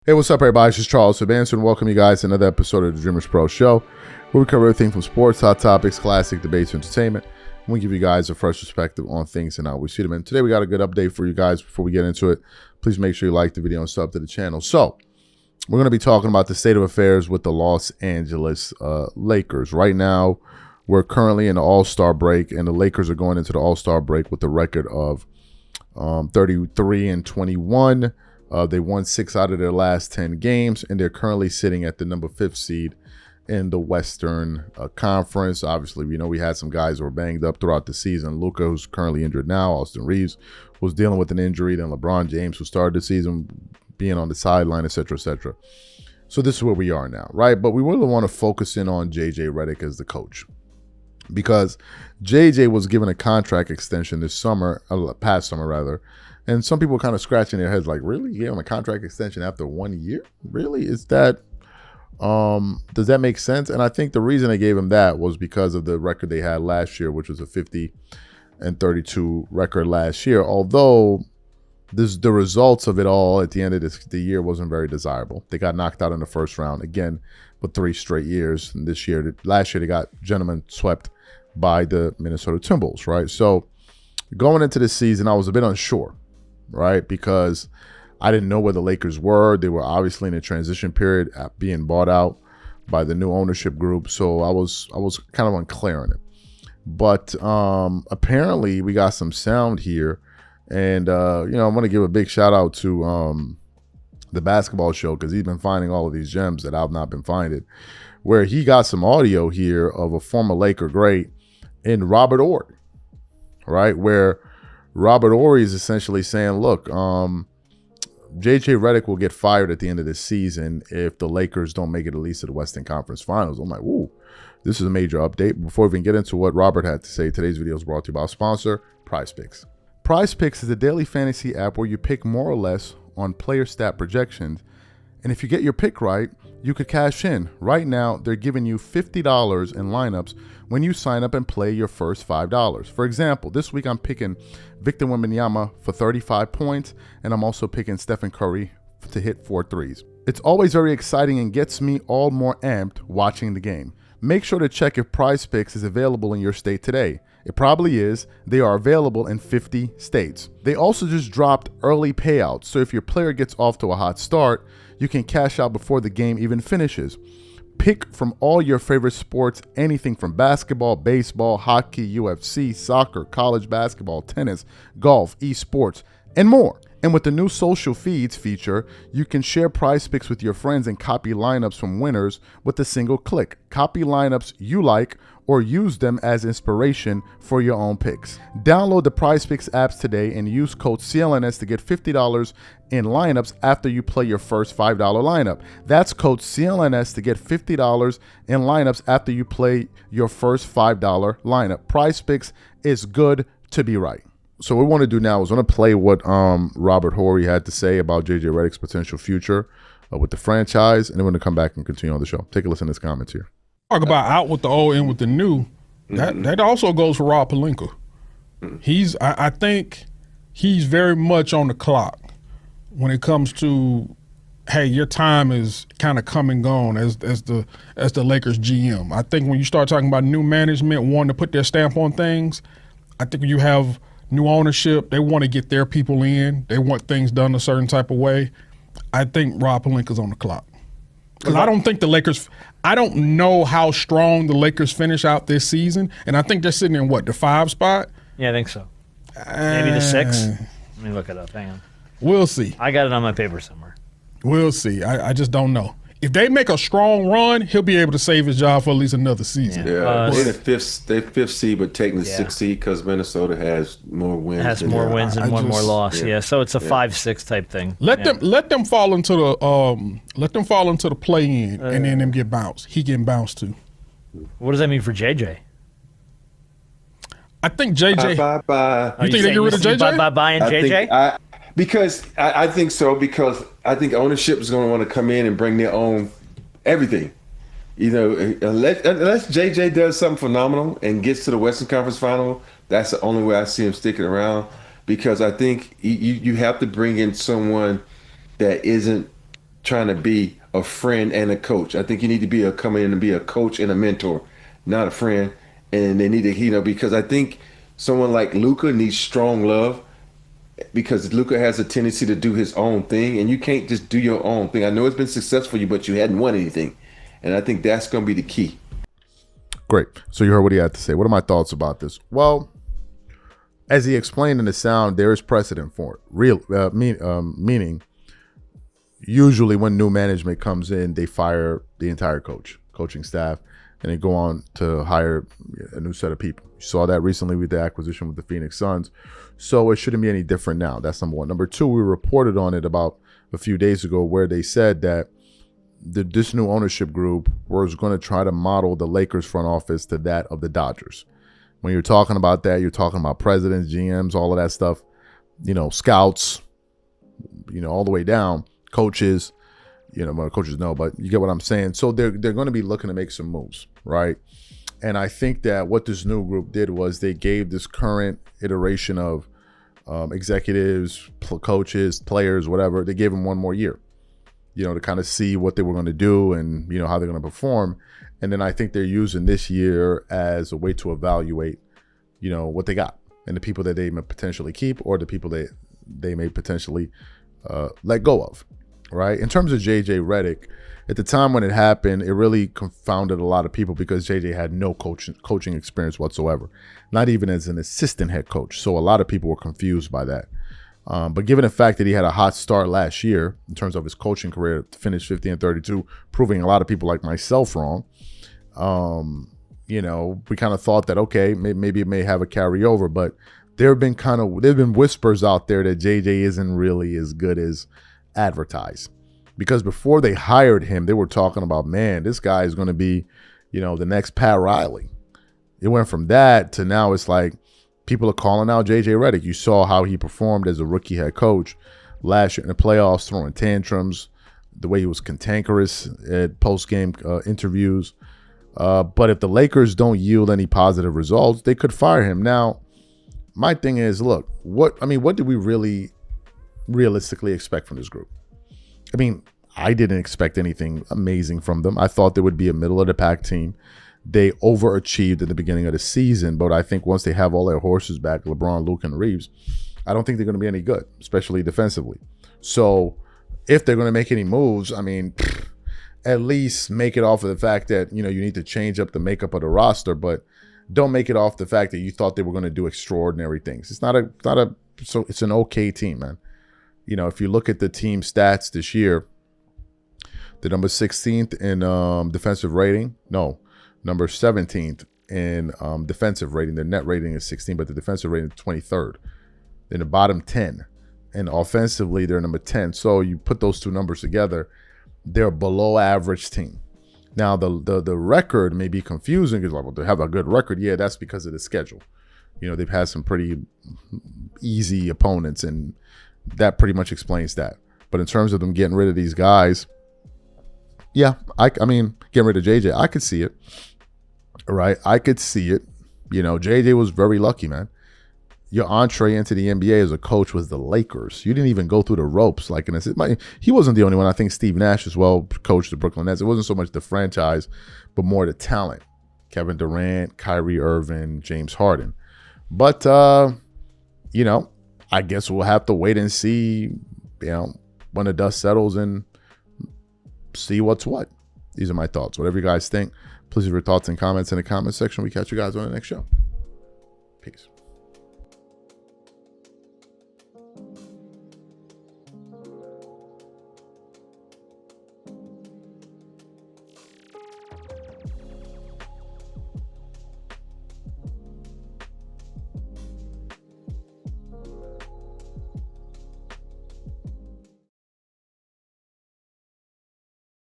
Hey, what's up, everybody? It's just Charles Sebastian, and welcome you guys to another episode of the Dreamers Pro Show, where we cover everything from sports, hot topics, classic debates, entertainment. And we give you guys a fresh perspective on things and how we see them. And today we got a good update for you guys. Before we get into it, please make sure you like the video and sub to the channel. So we're going to be talking about the state of affairs with the Los Angeles Lakers. Right now, we're currently in the All-Star break, and the Lakers are going into the All-Star break with a record of 33-21. They won 6 out of their last 10 games, and they're currently sitting at the number 5th seed in the Western Conference. Obviously, we know we had some guys who were banged up throughout the season. Luka, who's currently injured now. Austin Reeves was dealing with an injury. Then LeBron James, who started the season being on the sideline, etc., etc. So this is where we are now, right? But we really want to focus in on JJ Redick as the coach, because JJ was given a contract extension this summer, past summer rather. And some people are kind of scratching their heads like, really? You gave him a contract extension after 1 year? Really? Is that, does that make sense? And I think the reason they gave him that was because of the record they had last year, which was a 50-32 record last year. Although the results of it all at the end of the year wasn't very desirable. They got knocked out in the first round again for 3 straight years. And last year they got gentlemen swept by the Minnesota Timberwolves, right? So going into this season, I was a bit unsure, right? Because I didn't know where the Lakers were. They were obviously in a transition period, being bought out by the new ownership group. So I was kind of unclear on it. But apparently we got some sound here. And, I want to give a big shout out to the Basketball Show, because he's been finding all of these gems that I've not been finding, where he got some audio here of a former Laker great in Robert Horry, right? Where Robert Horry is essentially saying, look, JJ Redick will get fired at the end of this season if the Lakers don't make it at least to the Western Conference Finals. I'm like, whoa, this is a major update. Before we even get into what Robert had to say, today's video is brought to you by our sponsor, Prize Picks. Prize Picks is a daily fantasy app where you pick more or less on player stat projections. And if you get your pick right, you could cash in. Right now, they're giving you $50 in lineups when you sign up and play your first $5. For example, this week I'm picking Victor Wembanyama for 35 points, and I'm also picking Stephen Curry to hit 4 threes. It's always very exciting and gets me all more amped watching the game. Make sure to check if Prize Picks is available in your state today. It probably is. They are available in 50 states. They also just dropped early payouts, so if your player gets off to a hot start, you can cash out before the game even finishes. Pick from all your favorite sports, anything from basketball, baseball, hockey, UFC, soccer, college basketball, tennis, golf, esports, and more. And with the new social feeds feature, you can share Prize Picks with your friends and copy lineups from winners with a single click. Copy lineups you like or use them as inspiration for your own picks. Download the Prize Picks apps today and use code CLNS to get $50 in lineups after you play your first $5 lineup. That's code CLNS to get $50 in lineups after you play your first $5 lineup. Prize Picks is good to be right. So what we want to do now is I want to play what Robert Horry had to say about JJ Redick's potential future with the franchise, and then we're going to come back and continue on the show. Take a listen to his comments here. Talk about out with the old, in with the new. That also goes for Rob Pelinka. I think he's very much on the clock when it comes to, hey, your time is kind of come and gone as the Lakers GM. I think when you start talking about new management wanting to put their stamp on things, I think when you have new ownership, they want to get their people in. They want things done a certain type of way. I think Rob Pelinka's on the clock. Because I don't think the Lakers – I don't know how strong the Lakers finish out this season, and I think they're sitting in, what, the 5 spot? Yeah, I think so. Maybe the 6. Let me look it up. Hang on. We'll see. I got it on my paper somewhere. We'll see. I just don't know. If they make a strong run, he'll be able to save his job for at least another season. Yeah, they're fifth seed, but technically 6th seed because Minnesota has more wins. Has more wins and one more loss. Yeah, so it's a 5-6 type thing. Let them fall into the play-in, and then them get bounced. He getting bounced too. What does that mean for JJ? I think JJ. Bye. You think they get rid of JJ? Bye and JJ. Because I think so. Because I think ownership is going to want to come in and bring their own everything. Unless JJ does something phenomenal and gets to the Western Conference Final, that's the only way I see him sticking around. Because I think you have to bring in someone that isn't trying to be a friend and a coach. I think you need to come in and be a coach and a mentor, not a friend. And they need to, because I think someone like Luka needs strong love, because Luka has a tendency to do his own thing, and you can't just do your own thing. I know it's been successful for you, but you hadn't won anything. And I think that's going to be the key. Great. So you heard what he had to say. What are my thoughts about this? Well, as he explained in the sound, there is precedent for it. Meaning, usually when new management comes in, they fire the entire coaching staff, and they go on to hire a new set of people. You saw that recently with the acquisition with the Phoenix Suns. So it shouldn't be any different now. That's number one. Number two, we reported on it about a few days ago where they said that this new ownership group was going to try to model the Lakers front office to that of the Dodgers. When you're talking about that, you're talking about presidents, GMs, all of that stuff, scouts, all the way down, coaches, well, coaches know, but you get what I'm saying. So they're going to be looking to make some moves, right? And I think that what this new group did was they gave this current iteration of executives, coaches, players, whatever, they gave them one more year, to kind of see what they were going to do and, how they're going to perform. And then I think they're using this year as a way to evaluate, what they got and the people that they may potentially keep or the people that they may potentially let go of, right? In terms of JJ Redick, at the time when it happened, it really confounded a lot of people because JJ had no coaching experience whatsoever, not even as an assistant head coach. So a lot of people were confused by that. But given the fact that he had a hot start last year in terms of his coaching career, to finish 50-32, proving a lot of people like myself wrong, we kind of thought that, okay, maybe it may have a carryover, but there have been whispers out there that JJ isn't really as good as advertised. Because before they hired him, they were talking about, man, this guy is going to be, the next Pat Riley. It went from that to now it's like people are calling out JJ Redick. You saw how he performed as a rookie head coach last year in the playoffs, throwing tantrums, the way he was cantankerous at post-game interviews. But if the Lakers don't yield any positive results, they could fire him. Now, my thing is, look, what did we really realistically expect from this group? I didn't expect anything amazing from them. I thought they would be a middle-of-the-pack team. They overachieved at the beginning of the season, but I think once they have all their horses back, LeBron, Luke, and Reeves, I don't think they're going to be any good, especially defensively. So if they're going to make any moves, at least make it off of the fact that, you need to change up the makeup of the roster, but don't make it off the fact that you thought they were going to do extraordinary things. So it's an okay team, man. If you look at the team stats this year, the number 16th in defensive rating. No, number 17th in defensive rating. Their net rating is 16, but the defensive rating is 23rd. In the bottom 10. And offensively, they're number 10. So you put those two numbers together, they're a below average team. Now, the record may be confusing because they have a good record. Yeah, that's because of the schedule. They've had some pretty easy opponents, and that pretty much explains that. But in terms of them getting rid of these guys, yeah, getting rid of JJ, I could see it. Right? I could see it. JJ was very lucky, man. Your entree into the NBA as a coach was the Lakers. You didn't even go through the ropes. He wasn't the only one. I think Steve Nash as well coached the Brooklyn Nets. It wasn't so much the franchise, but more the talent. Kevin Durant, Kyrie Irving, James Harden. But, I guess we'll have to wait and see, when the dust settles and see what's what. These are my thoughts. Whatever you guys think, please leave your thoughts and comments in the comment section. We catch you guys on the next show. Peace.